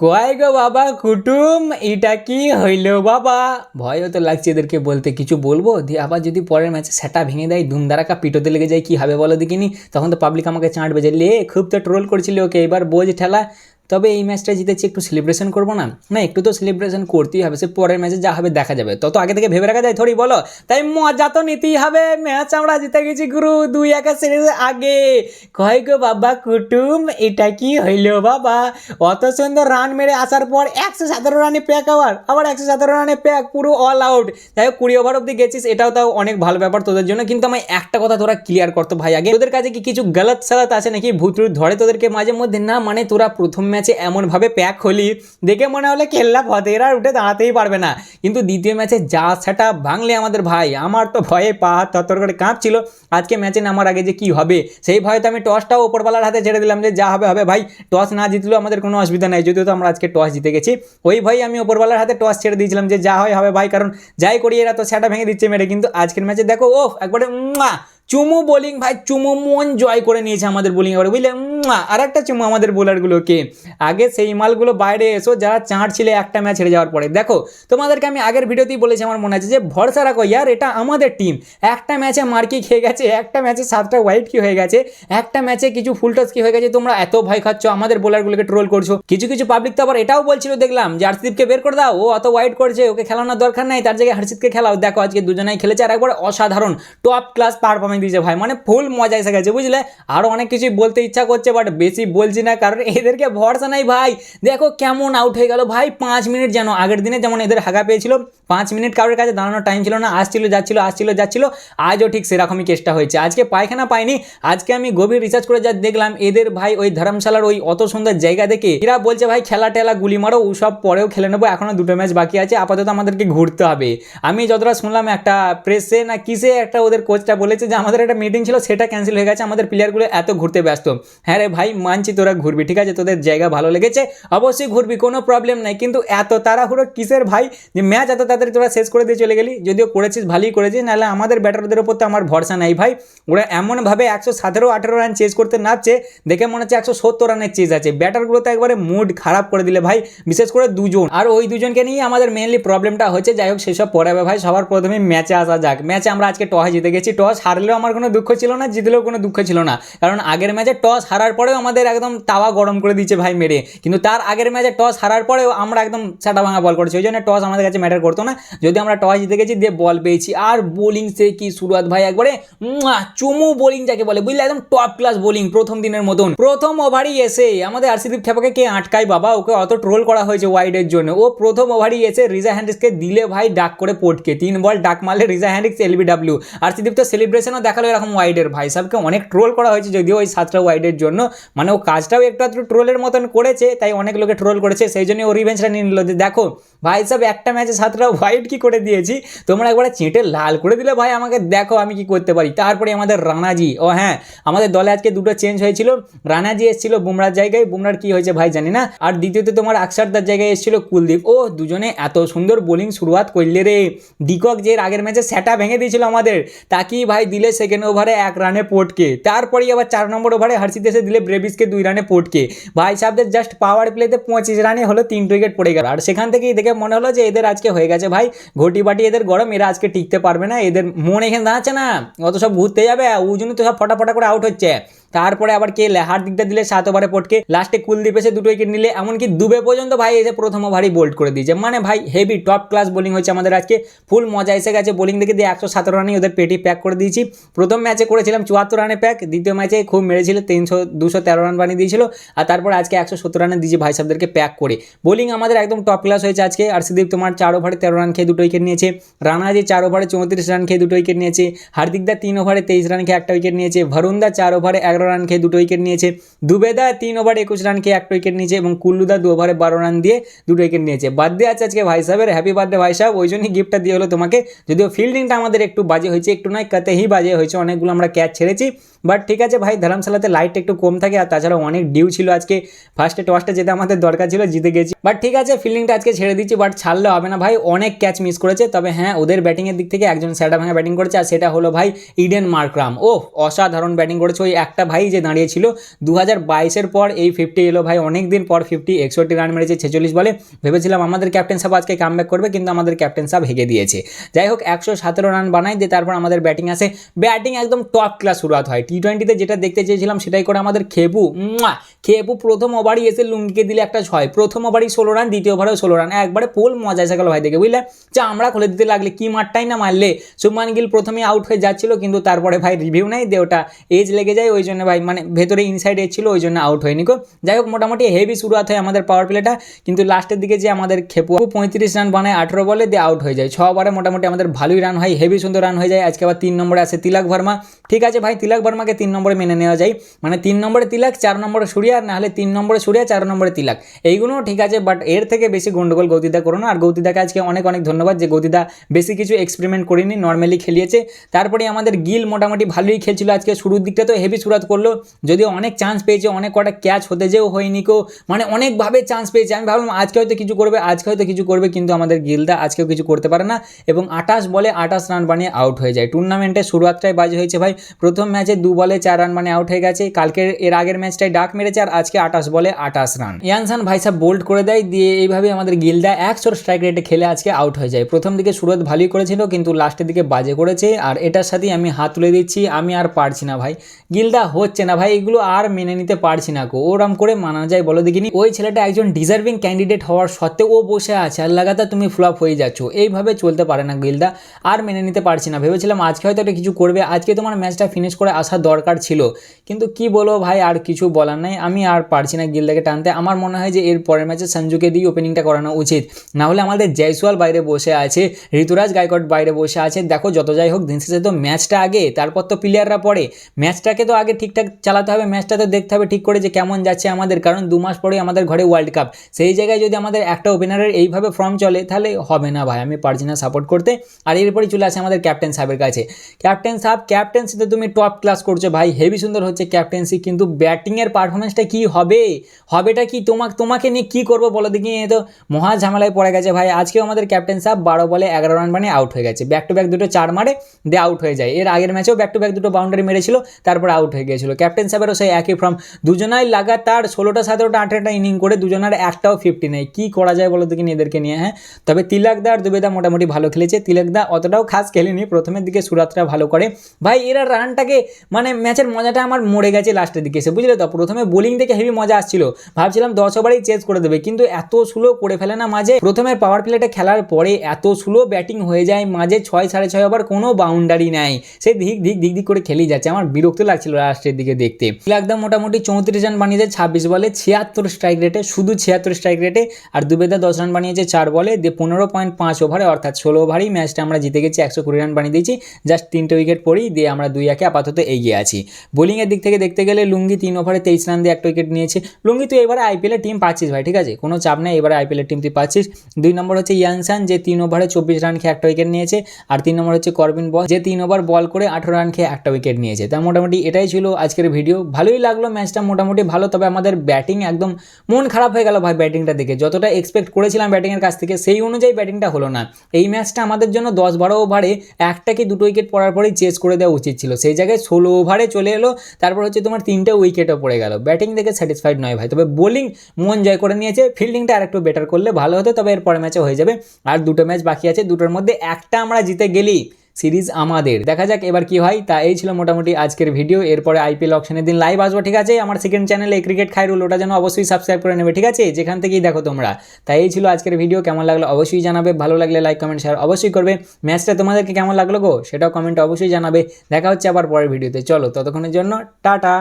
কয় গো বাবা কুটুম, এটা কি হইলো বাবা? ভয়ও তো লাগছে এদেরকে বলতে, কিছু বলবো দিয়ে আবার যদি পরের ম্যাচে সেটা ভেঙে দেয়, ধুমধারাকা পিটোতে লেগে যায়, কি হবে বলো দেখিনি? তখন তো পাবলিক আমাকে চাঁটবে যে লে খুব তো ট্রোল করছিলি ওকে, এবার বোঝ ঠেলা। তবে এই ম্যাচটা জিতেছি, একটু সেলিব্রেশন করবো না? না, একটু তো সেলিব্রেশন করতেই হবে, সে পরের ম্যাচে যা হবে দেখা যাবে, তত আগে থেকে ভেবে রাখা যায় থোড়ি বলো? তাই মজা তো নিতেই হবে, ম্যাচ আমরা জিতে গেছি গুরু 2-1 সিরিজের আগে। কয় গো বাবা কুটুম, এটা কি হইলো বাবা? অত সুন্দর রান মেরে আসার পর 117 রানে প্যাক, আবার 117 রানে প্যাক, পুরো অল আউট। যাই হোক 20 ওভার অব্দি গেছিস, এটাও তাও অনেক ভালো ব্যাপার তোদের জন্য, কিন্তু আমি একটা কথা তোরা ক্লিয়ার করতো ভাই আগে, তোদের কাছে কি কিছু গলত সালাত আছে নাকি? ভূত ধরে তোদেরকে মাঝে মধ্যে না? মানে তোরা প্রথম ম্যাচে এমনভাবে প্যাক হলি, দেখে মনে হলে খেললা ফতেরা আর উঠে দাঁড়াতেই পারবে না, কিন্তু দ্বিতীয় ম্যাচে যা সেটা ভাঙলে আমাদের ভাই, আমার তো ভয়ে পা হাত তত্তর করে কাঁপছিল। আজকে ম্যাচে নামার আগে যে কি হবে সেই ভয়ে তো আমি টসটাও ওপরওয়ালার হাতে ছেড়ে দিলাম, যে যা হবে হবে ভাই, টস না জিতলেও আমাদের কোনো অসুবিধা নাই, যদিও তো আমরা আজকে টস জিতে গেছি। ওই ভাই আমি ওপরওয়ালার হাতে টস ছেড়ে দিয়েছিলাম যে যা হয় হবে ভাই, কারণ যাই করি এরা তো সেটা ভেঙে দিচ্ছে মেরে। কিন্তু আজকের ম্যাচে দেখো ও একবারে চুমু বোলিং ভাই, চুমু মন জয় করে নিয়েছে আমাদের বোলিং এবারে, বুঝলে? আর একটা চুমু আমাদের বোলারগুলোকে। আগে সেই মালগুলো বাইরে এসো যারা চাঁড় ছিল একটা ম্যাচ হেরে যাওয়ার পরে। দেখো তোমাদেরকে আমি আগের ভিডিওতেই বলেছি, আমার মনে আছে যে ভরসা রাখো ইয়ার, এটা আমাদের টিম। একটা ম্যাচে মার্কি খেয়ে গেছে, একটা ম্যাচে 7টা হোয়াইট কি হয়ে গেছে, একটা ম্যাচে কিছু ফুল টস কি হয়ে গেছে, তোমরা এত ভয় খাচ্ছ, আমাদের বোলারগুলোকে ট্রোল করছো। কিছু কিছু পাবলিক তো আবার এটাও বলছিল, দেখলাম যে হর্ষদীপকে বের করে দাও, ও অত হোয়াইট করছে, ওকে খেলানোর দরকার নাই, তার জায়গায় হর্ষিতকে খেলাও। দেখো আজকে দুজনেই খেলেছে আর একবার অসাধারণ টপ ক্লাস পারফরমেন্স দিয়েছে ভাই, মানে ফুল মজা এসে গেছে, বুঝলে? আরও অনেক কিছুই বলতে ইচ্ছা করছে, বাট বেশি বলছি না, কারণ এদেরকে ভরসা নাই ভাই। দেখো কেমন আউট হয়ে গেল ভাই, 5 মিনিট, যেন আগের দিনে যেমন এদের হাগা পেয়েছিল, 5 মিনিট কারোর কাছে দাঁড়ানোর টাইম ছিল না, আসছিল যাচ্ছিল। আজও ঠিক সেরকমই কেসটা হয়েছে, আজকে পায়খানা পাইনি। আজকে আমি গভীর রিসার্চ করে যা দেখলাম, এদের ভাই ওই ধর্মশালার ওই অত সুন্দর জায়গা দেখে এরা বলছে ভাই খেলা টেলা গুলি মারো, ওসব পরেও খেলে নেবো, এখনো 2টো ম্যাচ বাকি আছে, আপাতত আমাদেরকে ঘুরতে হবে। আমি যতটা শুনলাম একটা প্রেসে না কিসে একটা ওদের কোচটা বলেছে যে আমাদের একটা মিটিং ছিল, সেটা ক্যান্সেল হয়ে গেছে, আমাদের প্লেয়ারগুলো এত ঘুরতে ব্যস্ত। হ্যাঁ রে ভাই, মানছি তোরা ঘুরবি, ঠিক আছে, তোদের জায়গা ভালো লেগেছে, অবশ্যই ঘুরবি, কোনো প্রবলেম নাই, কিন্তু এত তাড়াহুড়ো কিসের ভাই, যে ম্যাচ এত তাড়াতাড়ি তোরা শেষ করে দিয়ে চলে গেলি? যদিও করেছিস ভালোই করেছিস, নাহলে আমাদের ব্যাটারদের ওপর তো আমার ভরসা নাই ভাই। ওরা এমনভাবে 117-18 রান চেজ করতে নাচছে, দেখে মনে হচ্ছে 170 রানের চেজ আছে। ব্যাটারগুলো তো একবারে মুড খারাপ করে দিলে ভাই, বিশেষ করে দুজন, আর ওই দুজনকে নিয়ে আমাদের মেনলি প্রবলেমটা হচ্ছে। যাই হোক সেসব পরে হবে ভাই, সবার প্রথমে ম্যাচে আসা যাক। ম্যাচে আমরা আজকে টস জিতে গেছি, টস হারলেও আমার কোনো দুঃখ ছিল না, জিতলেও কোনো দুঃখ ছিল না, কারণ আগের ম্যাচে টস হারার পরেও আমাদের একদম তাওয়া গরম করে দিয়েছে ভাই মেরে, কিন্তু তার আগের ম্যাচে টস হারার পরেও আমরা একদম সেটা ভাঙা বল করেছি, ওই জন্য টস আমাদের কাছে ম্যাটার করতো না। যদি আমরা টস জিতে গেছি দিয়ে বল পেয়েছি, আর বোলিং সে কি শুরুয়াত ভাই, একবারে চুমু বোলিং যাকে বলে, বুঝলে? একদম টপ ক্লাস বোলিং, প্রথম দিনের মতন। প্রথম ওভারই এসে আমাদের হর্ষদীপ খেপাকে কে আটকায় বাবা, ওকে অত ট্রোল করা হয়েছে ওয়াইডের জন্য, ও প্রথম ওভারই এসে রিজা হ্যান্ড্রিক্সকে দিলে ভাই ডাক করে পটকে, 3 বল ডাক মারলে রিজা হ্যান্ড্রিক্স এলবিডব্লিউ। হর্ষদীপ তো সেলিব্রেশনও দেখালো এরকম ওয়াইডের, ভাই সাহেবকে অনেক ট্রোল করা হয়েছে, যদিও ওই 7টা ওয়াইডের জন্য, মানে ও কাজটাও একটু আধটু ট্রোলের মতন করেছে, তাই অনেক লোকে ট্রোল করেছে, সেই জন্য ও রিভেঞ্জটা নিয়ে নিল। দেখো ভাই সাহেব, একটা ম্যাচে 7টা হোয়াইট কি করে দিয়েছি, তোমরা একবারে চেটে লাল করে দিলে ভাই আমাকে, দেখো আমি কি করতে পারি। তারপরে আমাদের রানাজি, ও হ্যাঁ, আমাদের দলে আজকে 2টো চেঞ্জ হয়েছিল, রানাজি এসেছিল বুমরার জায়গায়, বুমরার কি হয়েছে ভাই জানি না, আর দ্বিতীয়ত তোমার আকসারদার জায়গায় এসেছিল কুলদীপ। ও দুজনে এত সুন্দর বোলিং শুরুয়াত করলে রে। ডিকক যে আগের ম্যাচে সেটা ভেঙে দিয়েছিল আমাদের, তাকেই ভাই দিলে সেকেন্ড ওভারে 1 রানে পটকে, তারপরেই আবার 4 নম্বর ওভারে হর্ষিত এসে দিলে ব্রেভিসকে 2 রানে পটকে। ভাই সাহেবদের জাস্ট পাওয়ার প্লেতে 25 রানে হলো 3 উইকেট পড়ে গেল, আর সেখান থেকেই দেখে মনে হলো যে এদের আজকে হয়ে গেছে ভাই ঘটি বাটি, এদের গরম, এরা আজকে টিকতে পারবে না, এদের মন এখানে দাঁড়াচ্ছে না, অত সব ঘুরতে যাবে, ওই জন্য তো সব ফটাফটা করে আউট হচ্ছে। তারপরে আবার কে লেহার দিকটা দিলে 7 ওভারে পটকে, লাস্টে কুলদীপ এসে 2 উইকেট নিলে, এমনকি দুবে পর্যন্ত ভাই এসে প্রথম ওভারই বোল্ড করে দিয়েছে। মানে ভাই হেভি টপ ক্লাস বোলিং হয়েছে আমাদের আজকে, ফুল মজা এসে গেছে বোলিং দেখে, দিয়ে 117 রানে ওদের পেটি প্যাক করে দিয়েছি। প্রথম ম্যাচে করেছিলাম 74 রানে প্যাক, দ্বিতীয় ম্যাচে খুব মেরেছিল, 213 রান বানিয়ে দিয়েছিল, আর তারপর আজকে 170 রানে দিয়েছি ভাই সাহেবদেরকে প্যাক করে। বোলিং আমাদের একদম টপ ক্লাস হয়েছে আজকে। হর্ষদীপ তোমার 4 ওভারে 13 রান খেয়ে 2 উইকেট নিয়েছে, রানাজি 4 ওভারে 34 রান খেয়ে 2 উইকেট নিয়েছে, হার্দিকদা 3 ওভারে 23 রান খেয়ে 1 উইকেট নিয়েছে, ভরুণদা 4 ওভারে 11 রান খেয়ে 2 উইকেট নিয়েছে, দুবেদা 3 ওভারে 21 রান খেয়ে 1 উইকেট নিয়েছে, এবং কুল্লুদা 2 ওভারে 12 রান দিয়ে 2 উইকেট নিয়েছে। বার্থডে আছে আজকে ভাই সাহেবের, হ্যাপি বার্থডে ভাই সাহেব, ওই জন্যই গিফটটা দিয়ে হলো তোমাকে। যদিও ফিল্ডিংটা আমাদের একটু বাজে হয়েছে, একটু নয় কতই বাজে হয়েছে, অনেকগুলো আমরা ক্যাচ ছেড়েছি, বাট ঠিক আছে ভাই, ধর্মশালাতে লাইট একটু কম থাকে আর তাছাড়া অনেক ডিউ ছিল আজকে, ফার্স্টে টসটা যেতে আমাদের দরকার ছিল, জিতে গেছি। বাট ঠিক আছে, ফিল্ডিংটা আজকে ছেড়ে দিচ্ছি, বাট ছাড়লে হবে না ভাই, অনেক ক্যাচ মিস করেছে। তবে হ্যাঁ, ওদের ব্যাটিংয়ের দিক থেকে একজন স্যাটা ভাঙা ব্যাটিং করেছে, আর সেটা হলো ভাই ইডেন মার্করাম। ও অসাধারণ ব্যাটিং করেছে। ওই একটা ভাই যে দাঁড়িয়েছিল 2022-এর পর এই 50 এলো ভাই, অনেক দিন পর 50, 61 রান মেরেছে 46 বলে। ভেবেছিলাম আমাদের ক্যাপ্টেন সাহেব আজকে কামব্যাক করবে, কিন্তু আমাদের ক্যাপ্টেন সাহেব হেগে দিয়েছে। যাই হোক, 117 রান বানায় দিয়ে তারপর আমাদের ব্যাটিং আসে। ব্যাটিং একদম টপ ক্লাস শুরুয়াত হয়। টি20তে যেটা দেখতে চেয়েছিলাম সেটাই করে আমাদের খেপু প্রথম ওভারই এসে লুঙ্গিকে দিলে একটা 6, প্রথম ওভারই 16 রান, দ্বিতীয় ওভারেও 16 রান, একবারে পোল মজা এসে গেল ভাই দেখে, বুঝলে? আমরা খুলে দিতে লাগলে কি মারটাই না মারলে। শুভমান গিল প্রথমে আউট হয়ে যাচ্ছিল, কিন্তু তারপরে ভাই রিভিউ নাই দিয়ে ওটা এজ লেগে যায়, ওই জন্য ভাই মানে ভেতরে ইনসাইড এজ ছিল, ওই জন্য আউট হয়নি গো। যাই হোক, মোটামুটি হেভি শুরুয়াত হয় আমাদের পাওয়ার প্লেটা, কিন্তু লাস্টের দিকে যে আমাদের খেপু 35 রান বানায় 18 বলে দিয়ে আউট হয়ে যায়। 6 ওভারে মোটামুটি আমাদের ভালোই রান হয়, হেভি সুন্দর রান হয়ে যায়। আজকে আবার 3 নম্বরে আসে তিলক ভার্মা। ঠিক আছে ভাই, তিলক ভার্মাকে 3 নম্বরে মেনে নেওয়া যায়, মানে 3 নম্বরে তিলক, 4 নম্বরে সূর্যা, আর নাহলে 3 নম্বরে সূর্যা, 4 নম্বরে তিলক, এইগুলো ঠিক আছে। বাট এর থেকে বেশি গন্ডগোল গৌতিদা করো না। আর গৌতিদাকে আজকে অনেক অনেক ধন্যবাদ যে গৌতিদা বেশি কিছু এক্সপেরিমেন্ট করিনি, নর্মালি খেলিয়েছে। তারপরে আমাদের গিল মোটামুটি ভালোই খেলছিল আজকে, শুরুর দিকটা তো হেভি শুরুয়াত করলো, যদিও অনেক চান্স পেয়েছে, অনেক কটা ক্যাচ হতে যেও হয়নি কো, মানে অনেকভাবে চান্স পেয়েছে। আমি ভাবলাম আজকে হয়তো কিছু করবে, কিন্তু আমাদের গিলদা আজকেও কিছু করতে পারে না, এবং 28 বলে 28 রান বানিয়ে আউট হয়ে যায়। টুর্নামেন্টের শুরুয়াতটাই বাজে হয়েছে ভাই, প্রথম ম্যাচে 2 বলে 4 রান মানে আউট হয়ে গেছে, কালকের এর আগের ম্যাচটাই ডাক মেরেছে, আর আজকে 28 বলে 28 রান ইয়ানসান ভাই সাহেব বোল্ড করে দেয়, দিয়ে এইভাবে আমাদের গিলদা 100 স্ট্রাইক রেটে খেলে আজকে আউট হয়ে যায়। প্রথম দিকে শুরুয়াত ভালোই করেছিল, কিন্তু লাস্টের দিকে বাজে করেছে, আর এটার সাথেই আমি হাত তুলে দিচ্ছি, আমি আর পারছি না ভাই, গিলদা হচ্ছে না ভাই, এগুলো আর মেনে নিতে পারছি না গো। ওরম করে মানা যায় বলো দেখিনি? ওই ছেলেটা একজন ডিজার্ভিং ক্যান্ডিডেট হওয়ার সত্ত্বেও ও বসে আছে, আর লাগাতার তুমি ফ্লপ হয়ে যাচ্ছ, এইভাবে চলতে পারে না গিলদা, আর মেনে নিতে পারছি না। ভেবেছিলাম আজকে হয়তো একটা কিছু করবে, আজকে তোমার ম্যাচটা ফিনিশ করে আসা দরকার ছিল, কিন্তু কি বলো ভাই, আর কিছু বলার নাই, আমি আর পারছি না গিলদাকে টানতে। আমার মনে হয় যে এর পরের ম্যাচে সঞ্জুকে দিয়ে ওপেনিংটা করানো উচিত, না হলে আমাদের জয়সওয়াল বাইরে বসে আছে, ঋতুরাজ গায়কোয়াড় বাইরে বসে আছে। দেখো যত যাই হোক, দিন শেষে তো ম্যাচটা আগে, তারপর তো প্লেয়াররা পরে। ম্যাচটাকে তো আগে ঠিকঠাক চালাতে হবে, ম্যাচটা তো দেখতে হবে ঠিক করে যে কেমন যাচ্ছে আমাদের, কারণ 2 মাস পরে আমাদের ঘরে ওয়ার্ল্ড কাপ। সেই জায়গায় যদি আমাদের একটা ওপেনারের এইভাবে ফর্ম চলে, তাহলে হবে না ভাই, আমি পারছি না সাপোর্ট করতে। আর এরপরে চলে আসে আমাদের ক্যাপ্টেন সাহেবের কাছে। ক্যাপ্টেন সাহেব, ক্যাপ্টেন্সিতে তুমি টপ ক্লাস করছো ভাই, হেভি সুন্দর হচ্ছে ক্যাপ্টেন্সি, কিন্তু ব্যাটিংয়ের পারফরমেন্সটা কি হবেটা কি? তোমাকে নিয়ে কি করবো বলো দেখি? এ তো মহা ঝামেলায় পড়ে গেছে ভাই। আজকেও আমাদের ক্যাপ্টেন সাহেব 12 বলে 11 রান বানিয়ে আউট হয়ে গেছে, ব্যাক টু ব্যাক দুটো 4 মারে দিয়ে আউট হয়ে যায়। এর আগের ম্যাচেও ব্যাক টু ব্যাক দুটো বাউন্ডারি মেরেছিল, তারপর আউট হয়ে গিয়েছিল। ক্যাপ্টেন সাহেবেরও সেই একই ফর্ম, দুজনাই লাগাতার 16টা 17টা 18টা ইনিং করে, দুজনের একটাও 50 নেই। কি করা যায় বলো দেখি এদেরকে নিয়ে? হ্যাঁ, তবে তিলকদা আর দুবেদা মোটামুটি ভালো খেলেছে। তিলকদা অতটাও খাস খেলেনি, প্রথমের দিকে সুরাতটা ভালো করে ভাই। এরা রানটাকে মানে ম্যাচের মজাটা আমার মরে গেছে লাস্টের দিকে এসে, বুঝলে তো? প্রথমে বোলিং থেকে হেভি মজা আসছিল, ভাবছিলাম 10 ওভারেই চেস করে দেবে, কিন্তু এত স্লো করে ফেলে না মাঝে। প্রথমে পাওয়ার প্লেটা খেলার পরে এত স্লো ব্যাটিং হয়ে যায় মাঝে, 6 6.5 ওভার কোনো বাউন্ডারি নাই, সে ধিক করে খেলেই যাচ্ছে। আমার বিরক্ত লাগছিল লাস্টের দিকে দেখতে। একদম মোটামুটি 34 রান বানিয়েছে 26 বলে 76 স্ট্রাইক রেটে, শুধু 76 স্ট্রাইক রেটে। আর দুবেদা 10 রান বানিয়েছে 4 বলে দিয়ে 15.5 ওভারে, অর্থাৎ 16 ওভারেই ম্যাচটা আমরা জিতে গেছি। 120 রান বানিয়ে দিয়েছি, জাস্ট 3টে উইকেট পরেই দিয়ে আমরা 2-1 আপাতত এগিয়ে আছি। বোলিংয়ের দিক থেকে দেখতে গেলে লুঙ্গি 3 ওভারে 23 রান দিয়ে 1 উইকেট নিয়েছে। লুঙ্গি তুই এবারে আইপিএলের টিম পাচ্ছিস ভাই, ঠিক আছে, কোনো চাপ নেই, এবারে আইপিএলের টিম তুই পাচ্ছিস। 2 নম্বর হচ্ছে ইয়ানসান, যে 3 ওভারে 24 রান খেয়ে 1 উইকেট নিয়েছে। আর 3 নম্বর হচ্ছে করবিন বস, যে 3 ওভার বল করে 18 রান খেয়ে 1 উইকেট নিয়েছে। তা মোটামুটি এটাই ছিল আজকের ভিডিও। ভালোই লাগলো ম্যাচটা, মোটামুটি ভালো। তবে আমাদের ব্যাটিং একদম মন খারাপ হয়ে গেল ভাই ব্যাটিংটা দেখে, যতটা এক্সপেক্ট করেছিলাম ব্যাটিংয়ের কাছ থেকে সেই অনুযায়ী ব্যাটিংটা হলো না। এই ম্যাচটা আমাদের জন্য 10-12 ওভারে একটা কি 2টো উইকেট পড়ার পরেই চেস করে দেওয়া উচিত ছিল, সেই জায়গায় 16 ওভারে চলে এলো, তারপর হচ্ছে তোমার 3টে উইকেটও পড়ে গেল। ব্যাটিং দেখে স্যাটিসফাইড নয় ভাই, তবে বোলিং মন জয় করে নিয়েছে। ফিল্ডিংটা আরেকটু বেটার করলে ভালো হতো, তবে এর পরের ম্যাচে হয়ে যাবে। আর 2টো ম্যাচ বাকি আছে, 2টোর মধ্যে একটা আমরা জিতে গেলি সিরিজ আমাদের, দেখা যাক এবার কি হয়। তা এই ছিল মোটামুটি আজকের ভিডিও। এরপরে আইপিএল অকশনের দিন লাইভ আসবো, ঠিক আছে? আমার সেকেন্ড চ্যানেলে ক্রিকেট খাইরুল, ওটা যেন অবশ্যই সাবস্ক্রাইব করে নেবে, ঠিক আছে, যেখান থেকেই দেখো তোমরা। তাই এই ছিল আজকের ভিডিও। কেমন লাগলো অবশ্যই জানাবে, ভালো লাগলে লাইক কমেন্ট শেয়ার অবশ্যই করবে। ম্যাচটা তোমাদেরকে কেমন লাগলো গো সেটাও কমেন্টে অবশ্যই জানাবে। দেখা হচ্ছে আবার পরের ভিডিওতে, চলো ততক্ষণের জন্য টাটা।